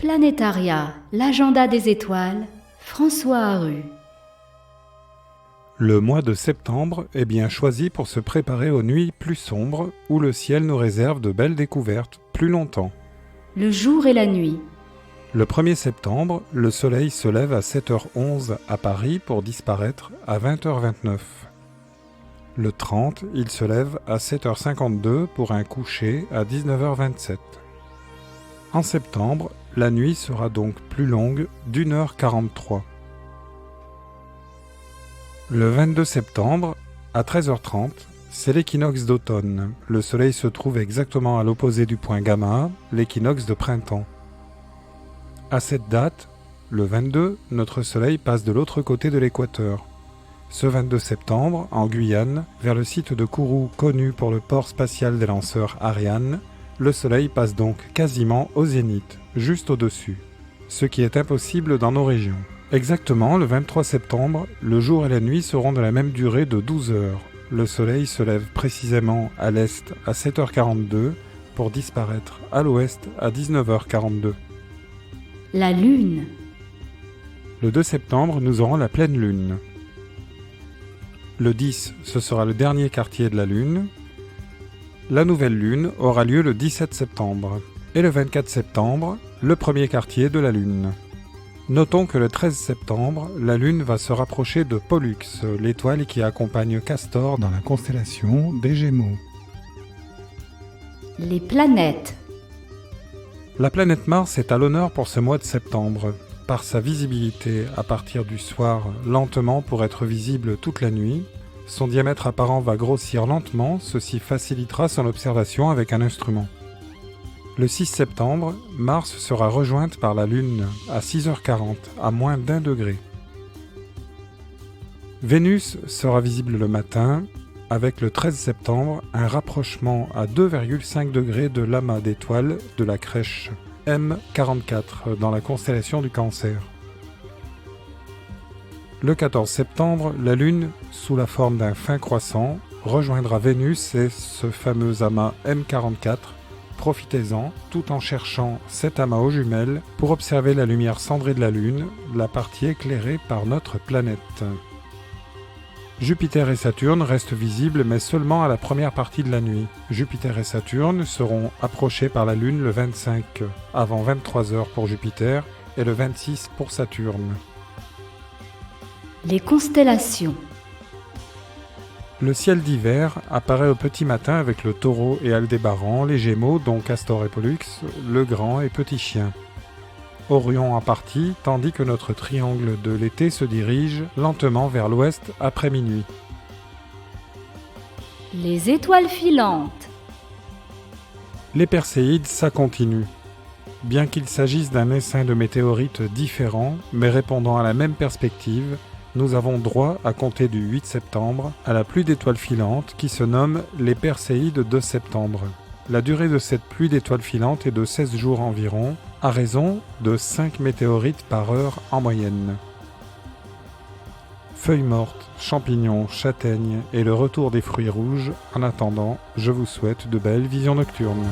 Planétaria, l'agenda des étoiles, François Haru. Le mois de septembre est bien choisi pour se préparer aux nuits plus sombres où le ciel nous réserve de belles découvertes plus longtemps. Le jour et la nuit. Le 1er septembre, le soleil se lève à 7h11 à Paris pour disparaître à 20h29. Le 30, il se lève à 7h52 pour un coucher à 19h27. En septembre, la nuit sera donc plus longue d'1h43. Le 22 septembre, à 13h30, c'est l'équinoxe d'automne. Le soleil se trouve exactement à l'opposé du point gamma, l'équinoxe de printemps. À cette date, le 22, notre soleil passe de l'autre côté de l'équateur. Ce 22 septembre, en Guyane, vers le site de Kourou connu pour le port spatial des lanceurs Ariane, le soleil passe donc quasiment au zénith, juste au-dessus, ce qui est impossible dans nos régions. Exactement, le 23 septembre, le jour et la nuit seront de la même durée de 12 heures. Le soleil se lève précisément à l'est à 7h42 pour disparaître à l'ouest à 19h42. La lune. Le 2 septembre, nous aurons la pleine lune. Le 10, ce sera le dernier quartier de la lune. La nouvelle lune aura lieu le 17 septembre. Et le 24 septembre, le premier quartier de la lune. Notons que le 13 septembre, la lune va se rapprocher de Pollux, l'étoile qui accompagne Castor dans la constellation des Gémeaux. Les planètes. La planète Mars est à l'honneur pour ce mois de septembre. Par sa visibilité à partir du soir lentement pour être visible toute la nuit, son diamètre apparent va grossir lentement, ceci facilitera son observation avec un instrument. Le 6 septembre, Mars sera rejointe par la Lune à 6h40, à moins d'1 degré. Vénus sera visible le matin, avec le 13 septembre un rapprochement à 2,5 degrés de l'amas d'étoiles de la crèche M44 dans la constellation du Cancer. Le 14 septembre, la Lune, sous la forme d'un fin croissant, rejoindra Vénus et ce fameux amas M44. Profitez-en, tout en cherchant cet amas aux jumelles pour observer la lumière cendrée de la Lune, la partie éclairée par notre planète. Jupiter et Saturne restent visibles mais seulement à la première partie de la nuit. Jupiter et Saturne seront approchés par la Lune le 25 avant 23h pour Jupiter et le 26 pour Saturne. Les constellations. Le ciel d'hiver apparaît au petit matin avec le Taureau et Aldébaran, les Gémeaux dont Castor et Pollux, le Grand et Petit Chien. Orion en partie, tandis que notre triangle de l'été se dirige lentement vers l'ouest après minuit. Les étoiles filantes. Les Perséides, ça continue. Bien qu'il s'agisse d'un essaim de météorites différents, mais répondant à la même perspective, nous avons droit, à compter du 8 septembre, à la pluie d'étoiles filantes qui se nomme les Perséides de septembre. La durée de cette pluie d'étoiles filantes est de 16 jours environ, à raison de 5 météorites par heure en moyenne. Feuilles mortes, champignons, châtaignes et le retour des fruits rouges. En attendant, je vous souhaite de belles visions nocturnes.